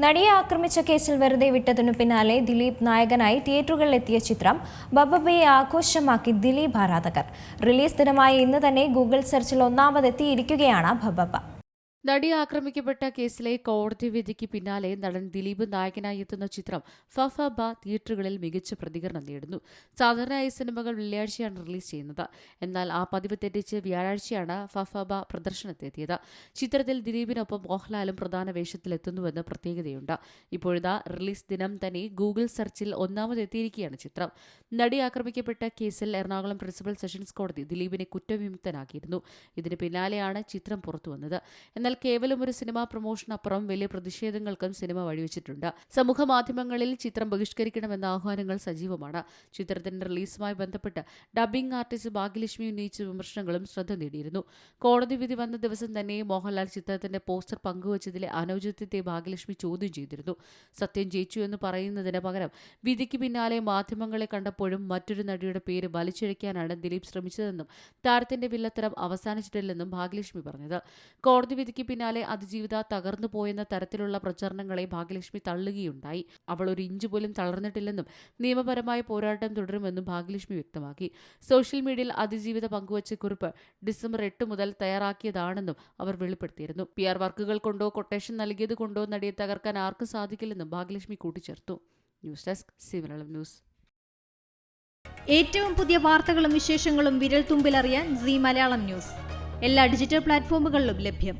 നടിയെ ആക്രമിച്ച കേസിൽ വെറുതെ വിട്ടതിനു പിന്നാലെ ദിലീപ് നായകനായി തിയേറ്ററുകളിലെത്തിയ ചിത്രം ബബ്ബയെ ആഘോഷമാക്കി ദിലീപ് ആരാധകർ. റിലീസ് ദിനമായ ഇന്ന് തന്നെ ഗൂഗിൾ സെർച്ചിൽ ഒന്നാമതെത്തിയിരിക്കുകയാണ് ബബ്ബ. നടി ആക്രമിക്കപ്പെട്ട കേസിലെ കോടതി വിധിക്ക് പിന്നാലെ നടൻ ദിലീപ് നായകനായി എത്തുന്ന ചിത്രം ഫഫബ തിയേറ്ററുകളിൽ മികച്ച പ്രതികരണം നേടുന്നു. സാധാരണയായി സിനിമകൾ വെള്ളിയാഴ്ചയാണ് റിലീസ് ചെയ്യുന്നത്. എന്നാൽ ആ പതിവ് തെറ്റിച്ച് വ്യാഴാഴ്ചയാണ് ഫഫബ പ്രദർശനത്തെത്തിയത്. ചിത്രത്തിൽ ദിലീപിനൊപ്പം മോഹൻലാലും പ്രധാന വേഷത്തിലെത്തുന്നുവെന്ന് പ്രത്യേകതയുണ്ട്. ഇപ്പോഴിതാ റിലീസ് ദിനം തന്നെ ഗൂഗിൾ സെർച്ചിൽ ഒന്നാമതെത്തിയിരിക്കുകയാണ് ചിത്രം. നടി ആക്രമിക്കപ്പെട്ട കേസിൽ എറണാകുളം പ്രിൻസിപ്പൽ സെഷൻസ് കോടതി ദിലീപിനെ കുറ്റവിമുക്തനാക്കിയിരുന്നു. ഇതിന് പിന്നാലെയാണ് ചിത്രം പുറത്തുവന്നത്. എന്നാൽ കേവലം ഒരു സിനിമാ പ്രൊമോഷനപ്പുറം വലിയ പ്രതിഷേധങ്ങൾക്കും സിനിമ വഴിവെച്ചിട്ടുണ്ട്. സമൂഹ മാധ്യമങ്ങളിൽ ചിത്രം ബഹിഷ്കരിക്കണമെന്ന ആഹ്വാനങ്ങൾ സജീവമാണ്. ചിത്രത്തിന്റെ റിലീസുമായി ബന്ധപ്പെട്ട് ഡബ്ബിംഗ് ആർട്ടിസ്റ്റ് ഭാഗ്യലക്ഷ്മി ഉന്നയിച്ച വിമർശനങ്ങളും ശ്രദ്ധ നേടിയിരുന്നു. കോടതി വിധി വന്ന ദിവസം തന്നെ മോഹൻലാൽ ചിത്രത്തിന്റെ പോസ്റ്റർ പങ്കുവച്ചതിലെ അനൗചിത്യത്തെ ഭാഗ്യലക്ഷ്മി ചോദ്യം ചെയ്തിരുന്നു. സത്യം ജയിച്ചു എന്ന് പറയുന്നതിന് പകരം വിധിക്ക് പിന്നാലെ മാധ്യമങ്ങളെ കണ്ടപ്പോഴും മറ്റൊരു നടിയുടെ പേര് വലിച്ചിഴയ്ക്കാനാണ് ദിലീപ് ശ്രമിച്ചതെന്നും താരത്തിന്റെ വില്ലത്തരം അവസാനിച്ചിട്ടില്ലെന്നും ഭാഗ്യലക്ഷ്മി പറഞ്ഞത്. കോടതി വിധിക്ക് പിന്നാലെ അതിജീവിത തകർന്നു പോയെന്ന തരത്തിലുള്ള പ്രചാരണങ്ങളെ ഭാഗ്യലക്ഷ്മി തള്ളുകയുണ്ടായി. അവൾ ഒരു ഇഞ്ച് പോലും തളർന്നിട്ടില്ലെന്നും നിയമപരമായ പോരാട്ടം തുടരുമെന്നും ഭാഗ്യലക്ഷ്മി വ്യക്തമാക്കി. സോഷ്യൽ മീഡിയയിൽ അതിജീവിത പങ്കുവച്ച കുറിപ്പ് ഡിസംബർ 8 മുതൽ തയ്യാറാക്കിയതാണെന്നും അവർ വെളിപ്പെടുത്തിയിരുന്നു. PR വർക്കുകൾ കൊണ്ടോ കൊട്ടേഷൻ നൽകിയത് കൊണ്ടോ നടിയെ തകർക്കാൻ ആർക്കും സാധിക്കില്ലെന്നും ഭാഗ്യലക്ഷ്മി കൂട്ടിച്ചേർത്തു. News desk C Malayalam news. ഏറ്റവും പുതിയ വാർത്തകളും വിശേഷങ്ങളും വിരൽ തുമ്പിലറിയാൻ സി മലയാളം ന്യൂസ് എല്ലാ ഡിജിറ്റൽ പ്ലാറ്റ്ഫോമുകളിലും ലഭ്യം.